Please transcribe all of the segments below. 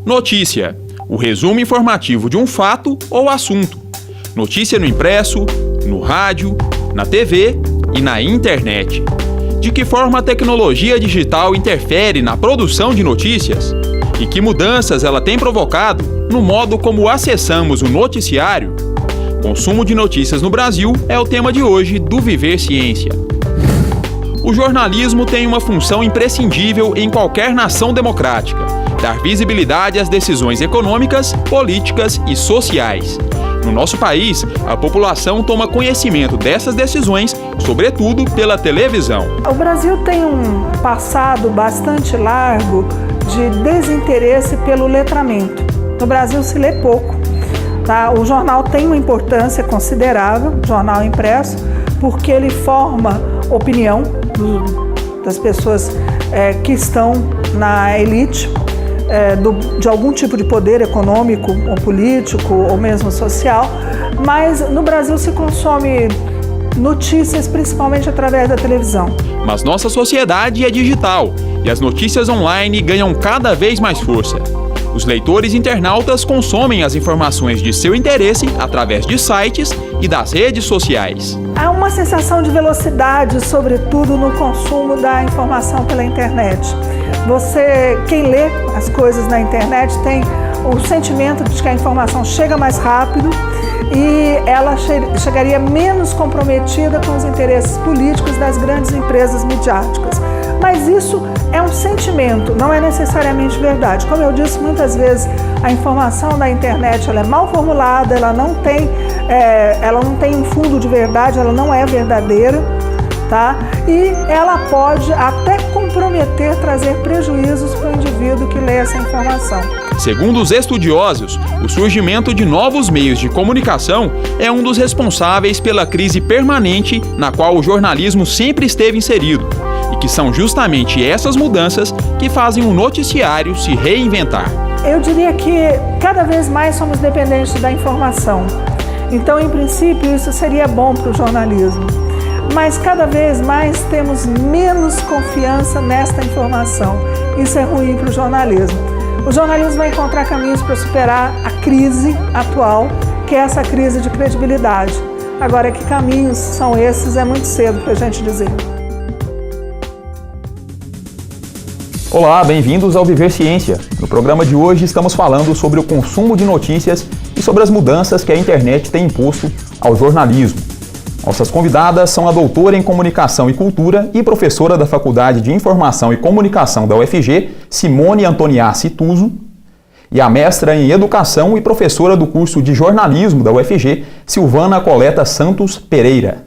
Notícia: o resumo informativo de um fato ou assunto. Notícia no impresso, no rádio, na TV e na internet. De que forma a tecnologia digital interfere na produção de notícias? E que mudanças ela tem provocado no modo como acessamos o noticiário? Consumo de notícias no Brasil é o tema de hoje do Viver Ciência. O jornalismo tem uma função imprescindível em qualquer nação democrática: dar visibilidade às decisões econômicas, políticas e sociais. No nosso país, a população toma conhecimento dessas decisões, sobretudo pela televisão. O Brasil tem um passado bastante largo de desinteresse pelo letramento. No Brasil se lê pouco. Tá? O jornal tem uma importância considerável, o jornal impresso, porque ele forma opinião das pessoas que estão na elite de algum tipo de poder econômico ou político ou mesmo social, mas no Brasil se consome notícias principalmente através da televisão. Mas nossa sociedade é digital e as notícias online ganham cada vez mais força. Os leitores internautas consomem as informações de seu interesse através de sites e das redes sociais. Há uma sensação de velocidade, sobretudo no consumo da informação pela internet. Quem lê as coisas na internet tem o sentimento de que a informação chega mais rápido e ela chegaria menos comprometida com os interesses políticos das grandes empresas midiáticas. Mas isso é um sentimento, não é necessariamente verdade. Como eu disse, muitas vezes a informação da internet ela é mal formulada, ela não tem um fundo de verdade, ela não é verdadeira, tá? E ela pode até comprometer, trazer prejuízos para o indivíduo que lê essa informação. Segundo os estudiosos, o surgimento de novos meios de comunicação é um dos responsáveis pela crise permanente na qual o jornalismo sempre esteve inserido. E que são justamente essas mudanças que fazem o noticiário se reinventar. Eu diria que cada vez mais somos dependentes da informação. Então, em princípio, isso seria bom para o jornalismo. Mas cada vez mais temos menos confiança nesta informação. Isso é ruim para o jornalismo. O jornalismo vai encontrar caminhos para superar a crise atual, que é essa crise de credibilidade. Agora, que caminhos são esses é muito cedo para a gente dizer. Olá, bem-vindos ao Viver Ciência. No programa de hoje estamos falando sobre o consumo de notícias e sobre as mudanças que a internet tem imposto ao jornalismo. Nossas convidadas são a doutora em Comunicação e Cultura e professora da Faculdade de Informação e Comunicação da UFG, Simone Antoniassi Tuso, e a mestra em Educação e professora do curso de Jornalismo da UFG, Silvana Coleta Santos Pereira.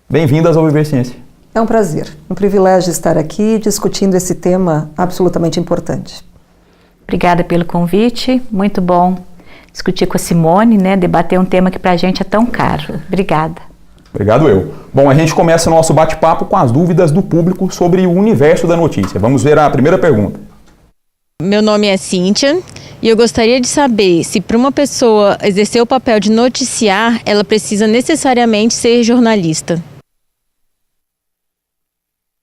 Bem-vindas ao Viver Ciência. É um prazer, um privilégio estar aqui discutindo esse tema absolutamente importante. Obrigada pelo convite, muito bom discutir com a Simone, debater um tema que para a gente é tão caro. Obrigada. Obrigado eu. Bom, a gente começa o nosso bate-papo com as dúvidas do público sobre o universo da notícia. Vamos ver a primeira pergunta. Meu nome é Cíntia e eu gostaria de saber se para uma pessoa exercer o papel de noticiar, ela precisa necessariamente ser jornalista.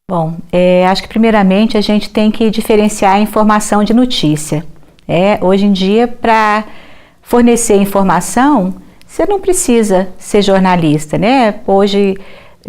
Bom, acho que primeiramente a gente tem que diferenciar a informação de notícia. Hoje em dia, para fornecer informação, você não precisa ser jornalista, Hoje,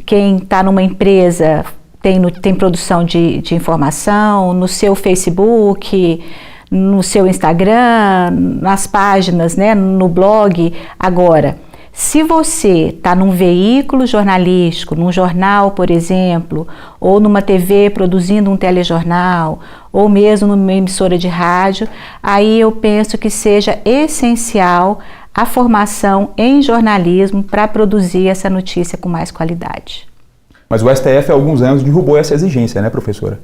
quem está numa empresa tem produção de informação no seu Facebook, no seu Instagram, nas páginas, no blog. Agora, se você está num veículo jornalístico, num jornal, por exemplo, ou numa TV produzindo um telejornal, ou mesmo numa emissora de rádio, aí eu penso que seja essencial a formação em jornalismo para produzir essa notícia com mais qualidade. Mas o STF há alguns anos derrubou essa exigência, professora?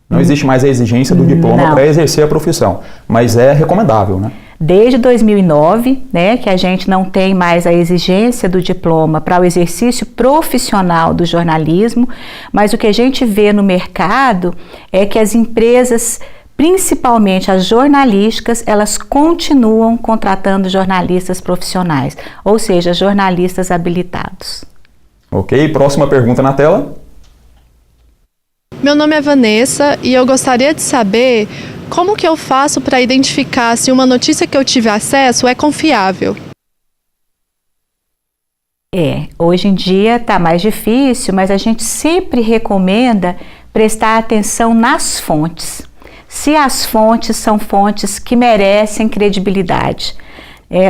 Não existe mais a exigência do diploma para exercer a profissão, mas é recomendável, Desde 2009, que a gente não tem mais a exigência do diploma para o exercício profissional do jornalismo, mas o que a gente vê no mercado é que as empresas, principalmente as jornalísticas, elas continuam contratando jornalistas profissionais, ou seja, jornalistas habilitados. Ok, próxima pergunta na tela. Meu nome é Vanessa e eu gostaria de saber Como que eu faço para identificar se uma notícia que eu tive acesso é confiável? Hoje em dia está mais difícil, mas a gente sempre recomenda prestar atenção nas fontes. Se as fontes são fontes que merecem credibilidade.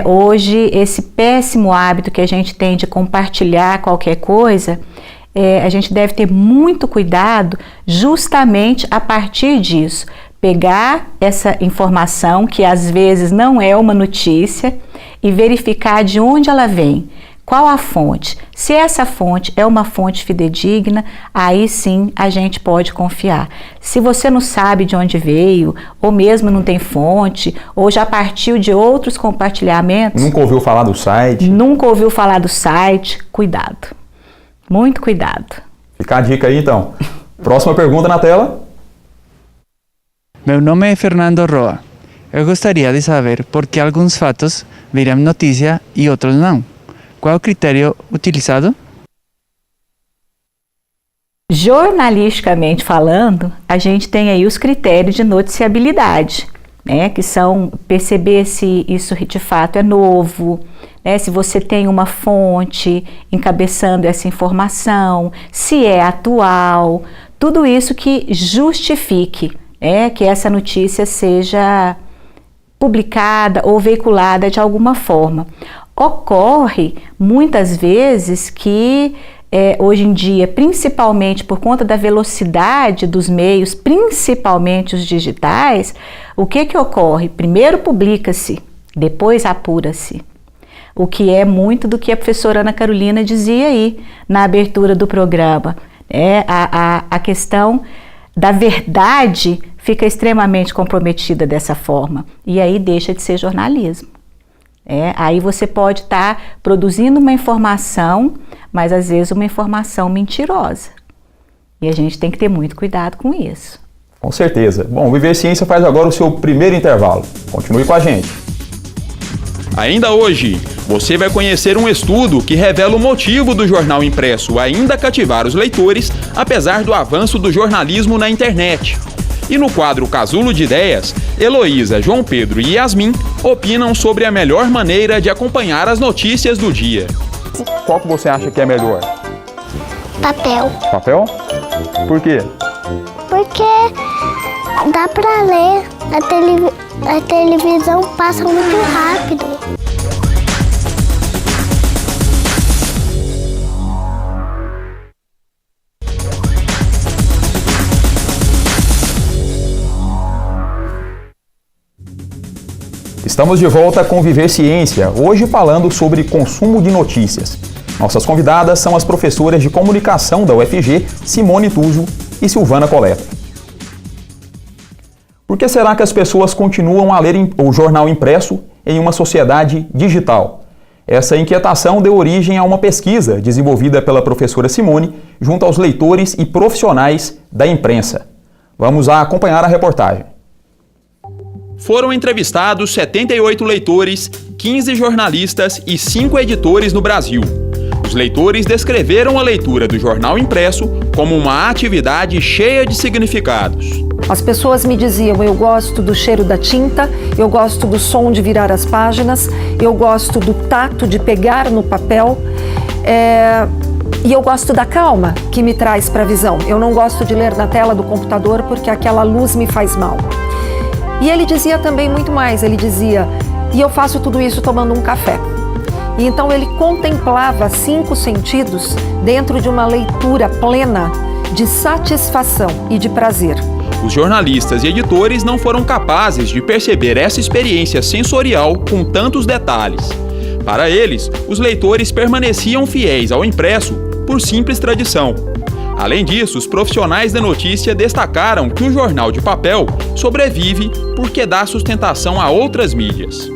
Hoje, esse péssimo hábito que a gente tem de compartilhar qualquer coisa, a gente deve ter muito cuidado justamente a partir disso. Pegar essa informação, que às vezes não é uma notícia, e verificar de onde ela vem. Qual a fonte? Se essa fonte é uma fonte fidedigna, aí sim a gente pode confiar. Se você não sabe de onde veio, ou mesmo não tem fonte, ou já partiu de outros compartilhamentos... Nunca ouviu falar do site? Nunca ouviu falar do site, cuidado. Muito cuidado. Fica a dica aí então. Próxima pergunta na tela. Meu nome é Fernando Roa. Eu gostaria de saber por que alguns fatos viram notícia e outros não. Qual é o critério utilizado? Jornalisticamente falando, a gente tem aí os critérios de noticiabilidade, né, que são perceber se isso de fato é novo, né, se você tem uma fonte encabeçando essa informação, se é atual, tudo isso que justifique que essa notícia seja publicada ou veiculada de alguma forma. Ocorre muitas vezes que hoje em dia, principalmente por conta da velocidade dos meios, principalmente os digitais, o que ocorre? Primeiro publica-se, depois apura-se. O que é muito do que a professora Ana Carolina dizia aí na abertura do programa. A questão da verdade fica extremamente comprometida dessa forma e aí deixa de ser jornalismo. Aí você pode estar produzindo uma informação, mas às vezes uma informação mentirosa. E a gente tem que ter muito cuidado com isso. Com certeza. Bom, Viver Ciência faz agora o seu primeiro intervalo. Continue com a gente. Ainda hoje, você vai conhecer um estudo que revela o motivo do jornal impresso ainda cativar os leitores, apesar do avanço do jornalismo na internet. E no quadro Casulo de Ideias, Heloísa, João Pedro e Yasmin opinam sobre a melhor maneira de acompanhar as notícias do dia. Qual que você acha que é melhor? Papel. Papel? Por quê? Porque dá pra ler. A televisão passa muito rápido. Estamos de volta com Viver Ciência, hoje falando sobre consumo de notícias. Nossas convidadas são as professoras de comunicação da UFG, Simone Tuso e Silvana Coleta. Por que será que as pessoas continuam a ler o jornal impresso em uma sociedade digital? Essa inquietação deu origem a uma pesquisa desenvolvida pela professora Simone junto aos leitores e profissionais da imprensa. Vamos acompanhar a reportagem. Foram entrevistados 78 leitores, 15 jornalistas e 5 editores no Brasil. Os leitores descreveram a leitura do jornal impresso como uma atividade cheia de significados. As pessoas me diziam, eu gosto do cheiro da tinta, eu gosto do som de virar as páginas, eu gosto do tato de pegar no papel, e eu gosto da calma que me traz para a visão. Eu não gosto de ler na tela do computador porque aquela luz me faz mal. E ele dizia também muito mais, ele dizia, e eu faço tudo isso tomando um café. E então ele contemplava 5 sentidos dentro de uma leitura plena de satisfação e de prazer. Os jornalistas e editores não foram capazes de perceber essa experiência sensorial com tantos detalhes. Para eles, os leitores permaneciam fiéis ao impresso por simples tradição. Além disso, os profissionais da notícia destacaram que o jornal de papel sobrevive porque dá sustentação a outras mídias.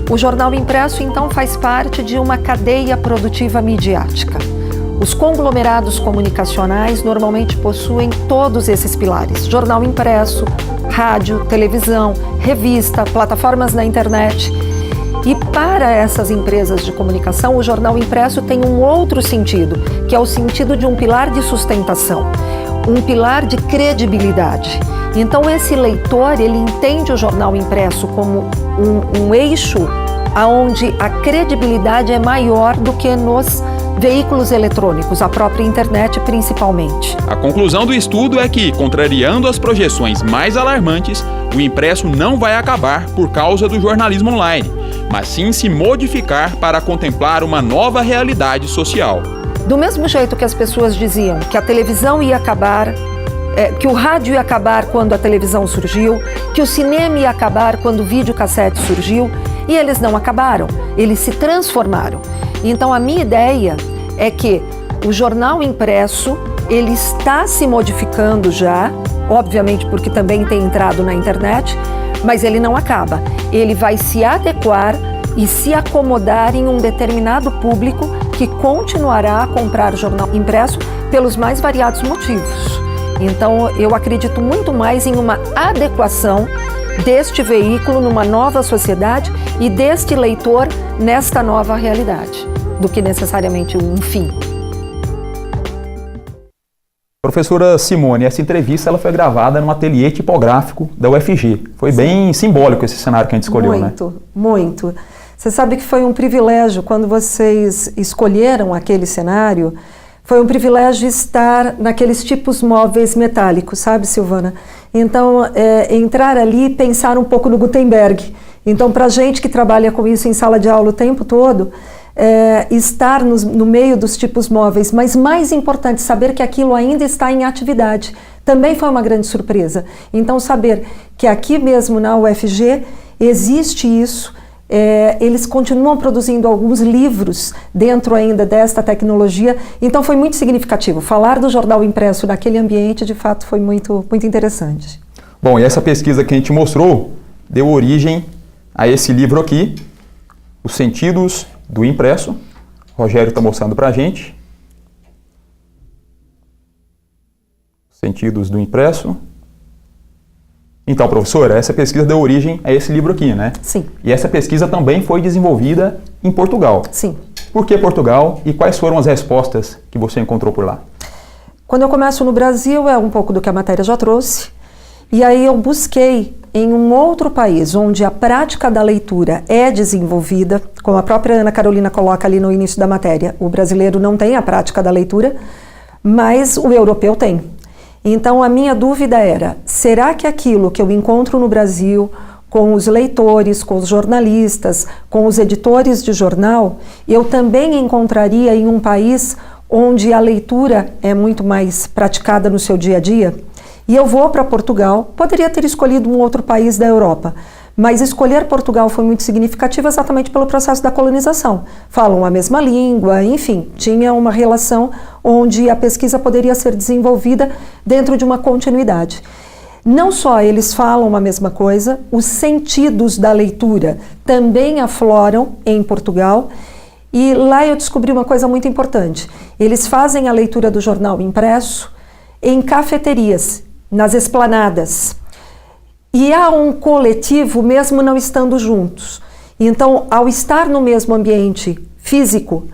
O jornal impresso, então, faz parte de uma cadeia produtiva midiática. Os conglomerados comunicacionais normalmente possuem todos esses pilares: jornal impresso, rádio, televisão, revista, plataformas na internet. E para essas empresas de comunicação, o jornal impresso tem um outro sentido, que é o sentido de um pilar de sustentação. um pilar de credibilidade. Então esse leitor, ele entende o jornal impresso como um eixo onde a credibilidade é maior do que nos veículos eletrônicos, a própria internet principalmente. A conclusão do estudo é que, contrariando as projeções mais alarmantes, o impresso não vai acabar por causa do jornalismo online, mas sim se modificar para contemplar uma nova realidade social. Do mesmo jeito que as pessoas diziam que a televisão ia acabar, que o rádio ia acabar quando a televisão surgiu, que o cinema ia acabar quando o videocassete surgiu, e eles não acabaram, eles se transformaram. Então a minha ideia é que o jornal impresso, ele está se modificando já, obviamente porque também tem entrado na internet, mas ele não acaba. Ele vai se adequar e se acomodar em um determinado público que continuará a comprar jornal impresso pelos mais variados motivos. Então eu acredito muito mais em uma adequação deste veículo numa nova sociedade e deste leitor nesta nova realidade, do que necessariamente um fim. Professora Simone, essa entrevista ela foi gravada num ateliê tipográfico da UFG. Foi bem simbólico esse cenário que a gente escolheu, muito, né? Muito. Você sabe que foi um privilégio quando vocês escolheram aquele cenário. Foi um privilégio estar naqueles tipos móveis metálicos, sabe, Silvana? Então, entrar ali e pensar um pouco no Gutenberg. Então, para a gente que trabalha com isso em sala de aula o tempo todo, estar no meio dos tipos móveis, mas mais importante, saber que aquilo ainda está em atividade, também foi uma grande surpresa. Então, saber que aqui mesmo na UFG existe isso, eles continuam produzindo alguns livros dentro ainda desta tecnologia, então foi muito significativo. Falar do jornal impresso naquele ambiente, de fato, foi muito, muito interessante. Bom, e essa pesquisa que a gente mostrou deu origem a esse livro aqui, Os Sentidos do Impresso. O Rogério está mostrando para a gente. Sentidos do Impresso. Então, professora, essa pesquisa deu origem a esse livro aqui, né? Sim. E essa pesquisa também foi desenvolvida em Portugal. Sim. Por que Portugal e quais foram as respostas que você encontrou por lá? Quando eu começo no Brasil, é um pouco do que a matéria já trouxe, e aí eu busquei em um outro país, onde a prática da leitura é desenvolvida, como a própria Ana Carolina coloca ali no início da matéria, o brasileiro não tem a prática da leitura, mas o europeu tem. Então a minha dúvida era, será que aquilo que eu encontro no Brasil, com os leitores, com os jornalistas, com os editores de jornal, eu também encontraria em um país onde a leitura é muito mais praticada no seu dia a dia? E eu vou para Portugal, poderia ter escolhido um outro país da Europa, mas escolher Portugal foi muito significativo exatamente pelo processo da colonização. Falam a mesma língua, enfim, tinha uma relação onde a pesquisa poderia ser desenvolvida dentro de uma continuidade. Não só eles falam a mesma coisa, os sentidos da leitura também afloram em Portugal, e lá eu descobri uma coisa muito importante. Eles fazem a leitura do jornal impresso em cafeterias, nas esplanadas. E há um coletivo mesmo não estando juntos. Então, ao estar no mesmo ambiente físico,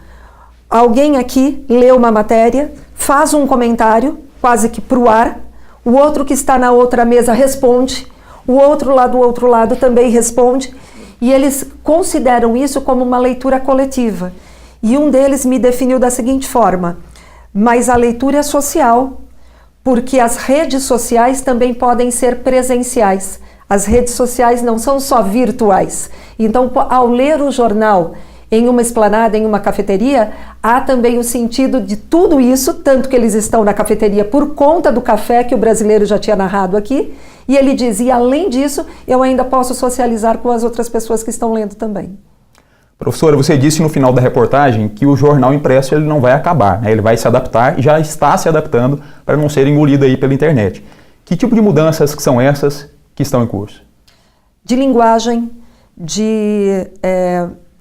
alguém aqui lê uma matéria, faz um comentário, quase que para o ar, o outro que está na outra mesa responde, o outro lá do outro lado também responde, e eles consideram isso como uma leitura coletiva. E um deles me definiu da seguinte forma: mas a leitura é social, porque as redes sociais também podem ser presenciais. As redes sociais não são só virtuais. Então, ao ler o jornal em uma esplanada, em uma cafeteria, há também o sentido de tudo isso, tanto que eles estão na cafeteria por conta do café que o brasileiro já tinha narrado aqui, e ele diz, e além disso, eu ainda posso socializar com as outras pessoas que estão lendo também. Professora, você disse no final da reportagem que o jornal impresso ele não vai acabar, né? Ele vai se adaptar e já está se adaptando para não ser engolido aí pela internet. Que tipo de mudanças que são essas que estão em curso? De linguagem, de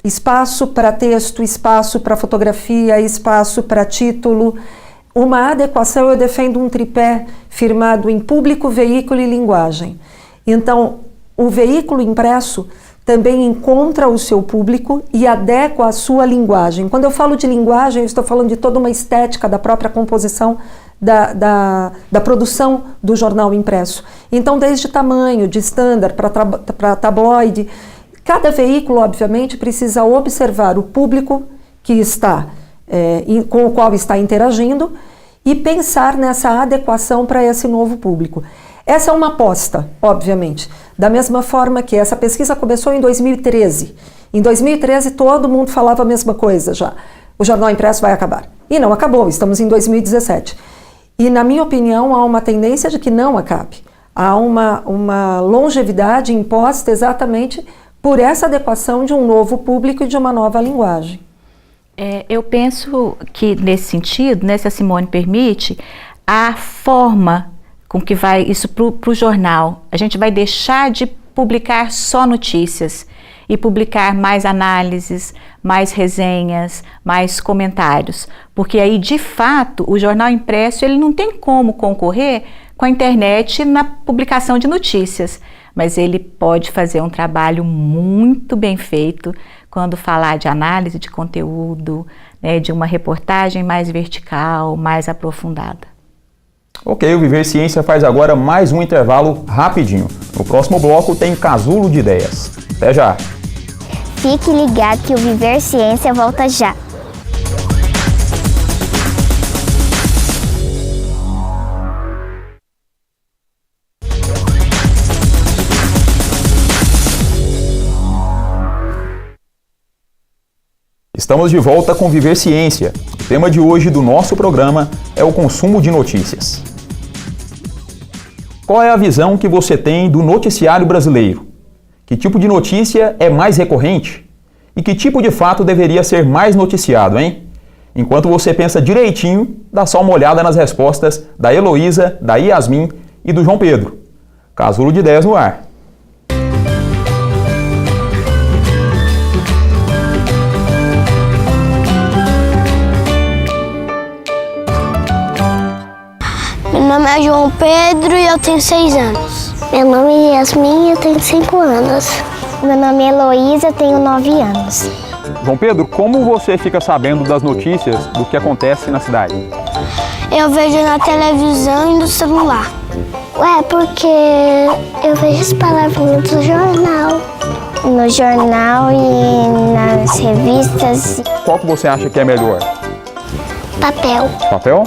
espaço para texto, espaço para fotografia, espaço para título. Uma adequação, eu defendo um tripé firmado em público, veículo e linguagem. Então, o veículo impresso também encontra o seu público e adequa a sua linguagem. Quando eu falo de linguagem, eu estou falando de toda uma estética da própria composição da produção do jornal impresso. Então, desde tamanho, de standard para tabloide, cada veículo, obviamente, precisa observar o público que está, com o qual está interagindo e pensar nessa adequação para esse novo público. Essa é uma aposta, obviamente, da mesma forma que essa pesquisa começou em 2013. Em 2013, todo mundo falava a mesma coisa já. O jornal impresso vai acabar. E não acabou, estamos em 2017. E, na minha opinião, há uma tendência de que não acabe. Há uma longevidade imposta exatamente por essa adequação de um novo público e de uma nova linguagem. Eu penso que, nesse sentido, se a Simone permite, a forma com que vai isso para o jornal, a gente vai deixar de publicar só notícias e publicar mais análises, mais resenhas, mais comentários, porque aí, de fato, o jornal impresso ele não tem como concorrer com a internet na publicação de notícias, mas ele pode fazer um trabalho muito bem feito quando falar de análise de conteúdo, de uma reportagem mais vertical, mais aprofundada. Ok, o Viver Ciência faz agora mais um intervalo rapidinho. No próximo bloco tem Casulo de Ideias. Até já! Fique ligado que o Viver Ciência volta já. Estamos de volta com Viver Ciência. O tema de hoje do nosso programa é o consumo de notícias. Qual é a visão que você tem do noticiário brasileiro? Que tipo de notícia é mais recorrente? E que tipo de fato deveria ser mais noticiado, hein? Enquanto você pensa direitinho, dá só uma olhada nas respostas da Heloísa, da Yasmin e do João Pedro. Casulo de Ideias no ar. Meu nome é João Pedro e eu tenho 6 anos. Meu nome é Yasmin e eu tenho 5 anos. Meu nome é Heloísa, eu tenho 9 anos. João Pedro, como você fica sabendo das notícias do que acontece na cidade? Eu vejo na televisão e no celular. Porque eu vejo as palavrinhas do jornal. No jornal e nas revistas. Qual que você acha que é melhor? Papel. Papel?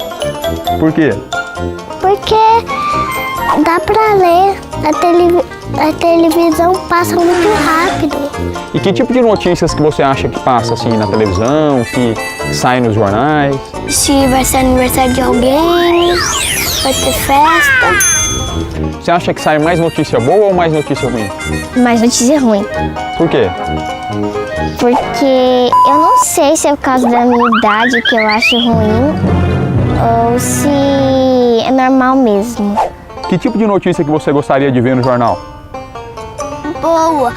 Por quê? Porque dá pra ler. A televisão passa muito rápido. E que tipo de notícias que você acha que passa assim na televisão, que sai nos jornais? Se vai ser aniversário de alguém, vai ter festa. Você acha que sai mais notícia boa ou mais notícia ruim? Mais notícia ruim. Por quê? Porque eu não sei se é por causa da minha idade que eu acho ruim ou se é normal mesmo. Que tipo de notícia que você gostaria de ver no jornal? Boa,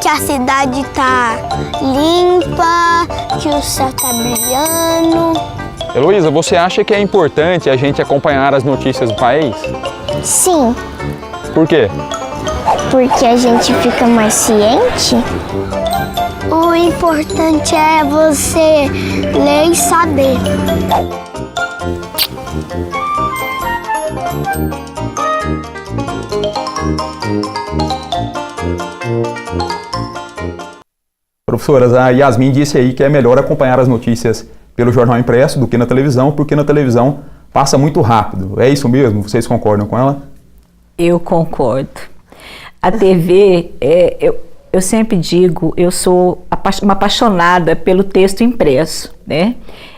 que a cidade tá limpa, que o céu tá brilhando. Heloísa, você acha que é importante a gente acompanhar as notícias do país? Sim. Por quê? Porque a gente fica mais ciente. O importante é você ler e saber. Professoras, a Yasmin disse aí que é melhor acompanhar as notícias pelo jornal impresso do que na televisão, porque na televisão passa muito rápido. É isso mesmo? Vocês concordam com ela? Eu concordo. A TV, eu sempre digo, eu sou uma apaixonada pelo texto impresso, né?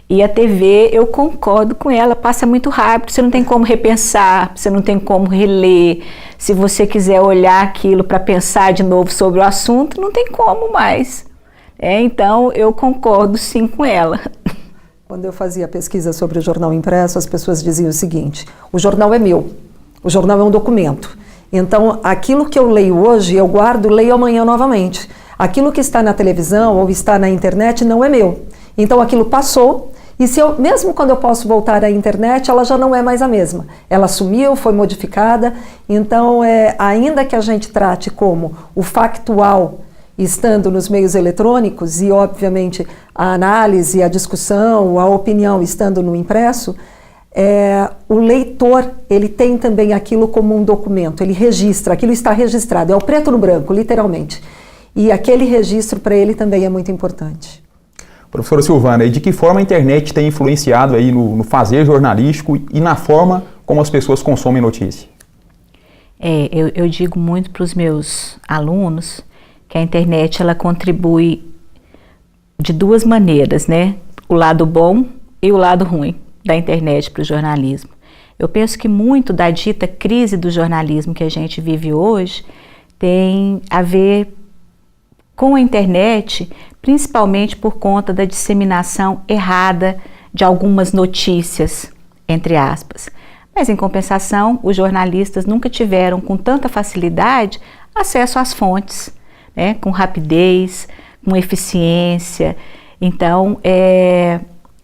E a TV, eu concordo com ela, passa muito rápido, você não tem como repensar, você não tem como reler. Se você quiser olhar aquilo para pensar de novo sobre o assunto, não tem como mais. Então, eu concordo sim com ela. Quando eu fazia pesquisa sobre o jornal impresso, as pessoas diziam o seguinte: o jornal é meu, o jornal é um documento. Então, aquilo que eu leio hoje, eu guardo, leio amanhã novamente. Aquilo que está na televisão ou está na internet não é meu. Então, aquilo passou. E mesmo quando eu posso voltar à internet, ela já não é mais a mesma. Ela sumiu, foi modificada. Então, ainda que a gente trate como o factual estando nos meios eletrônicos e, obviamente, a análise, a discussão, a opinião estando no impresso, o leitor, ele tem também aquilo como um documento, ele registra, aquilo está registrado, é o preto no branco, literalmente. E aquele registro para ele também é muito importante. Professora Silvana, e de que forma a internet tem influenciado aí no fazer jornalístico e na forma como as pessoas consomem notícia? Eu digo muito para os meus alunos que a internet ela contribui de duas maneiras, né? O lado bom e o lado ruim da internet para o jornalismo. Eu penso que muito da dita crise do jornalismo que a gente vive hoje tem a ver com a internet, principalmente por conta da disseminação errada de algumas notícias, entre aspas. Mas, em compensação, os jornalistas nunca tiveram com tanta facilidade acesso às fontes, né, com rapidez, com eficiência. Então,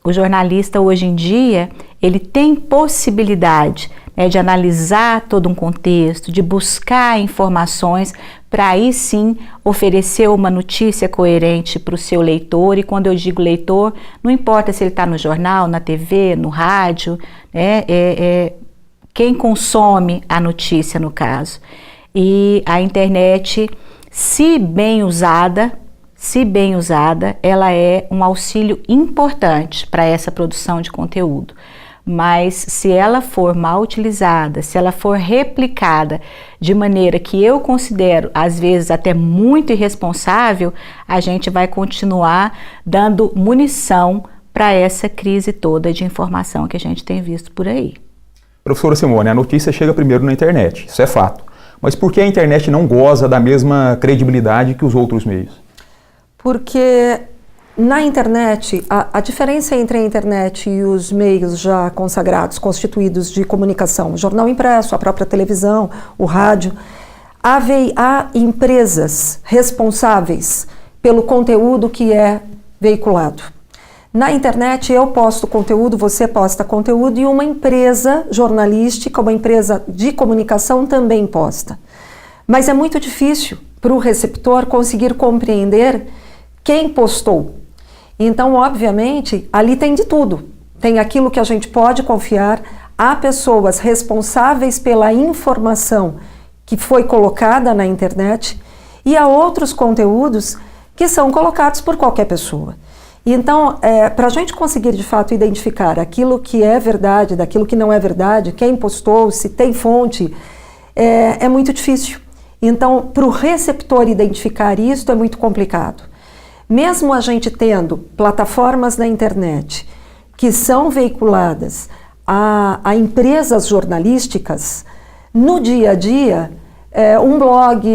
o jornalista hoje em dia, ele tem possibilidade, né, de analisar todo um contexto, de buscar informações para aí sim oferecer uma notícia coerente para o seu leitor. E quando eu digo leitor, não importa se ele está no jornal, na TV, no rádio, né, quem consome a notícia no caso. E a internet, se bem usada, ela é um auxílio importante para essa produção de conteúdo. Mas se ela for mal utilizada, se ela for replicada de maneira que eu considero, às vezes, até muito irresponsável, a gente vai continuar dando munição para essa crise toda de informação que a gente tem visto por aí. Professora Simone, a notícia chega primeiro na internet, isso é fato. Mas por que a internet não goza da mesma credibilidade que os outros meios? Porque na internet, a diferença entre a internet e os meios já consagrados, constituídos de comunicação, o jornal impresso, a própria televisão, o rádio, há empresas responsáveis pelo conteúdo que é veiculado. Na internet eu posto conteúdo, você posta conteúdo e uma empresa jornalística, uma empresa de comunicação também posta. Mas é muito difícil para o receptor conseguir compreender quem postou. Então, obviamente, ali tem de tudo. Tem aquilo que a gente pode confiar, há pessoas responsáveis pela informação que foi colocada na internet e há outros conteúdos que são colocados por qualquer pessoa. Então, para a gente conseguir de fato identificar aquilo que é verdade, daquilo que não é verdade, quem postou, se tem fonte, é muito difícil. Então, para o receptor identificar isso é muito complicado. Mesmo a gente tendo plataformas na internet que são veiculadas a empresas jornalísticas, no dia a dia, um blog,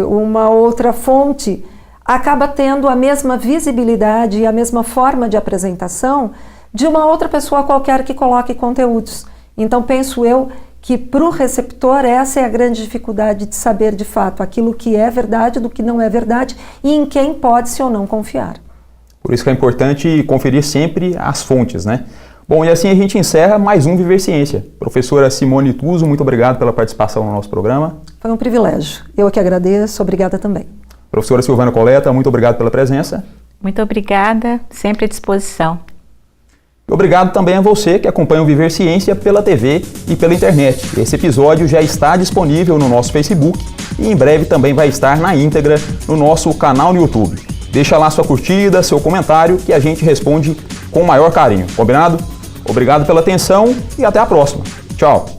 uma outra fonte, acaba tendo a mesma visibilidade e a mesma forma de apresentação de uma outra pessoa qualquer que coloque conteúdos. Então, penso eu que para o receptor essa é a grande dificuldade de saber de fato aquilo que é verdade do que não é verdade e em quem pode-se ou não confiar. Por isso que é importante conferir sempre as fontes, né? Bom, e assim a gente encerra mais um Viver Ciência. Professora Simone Tuso, muito obrigado pela participação no nosso programa. Foi um privilégio. Eu que agradeço, obrigada também. Professora Silvana Coleta, muito obrigado pela presença. Muito obrigada, sempre à disposição. E obrigado também a você que acompanha o Viver Ciência pela TV e pela internet. Esse episódio já está disponível no nosso Facebook e em breve também vai estar na íntegra no nosso canal no YouTube. Deixa lá sua curtida, seu comentário que a gente responde com o maior carinho. Combinado? Obrigado pela atenção e até a próxima. Tchau!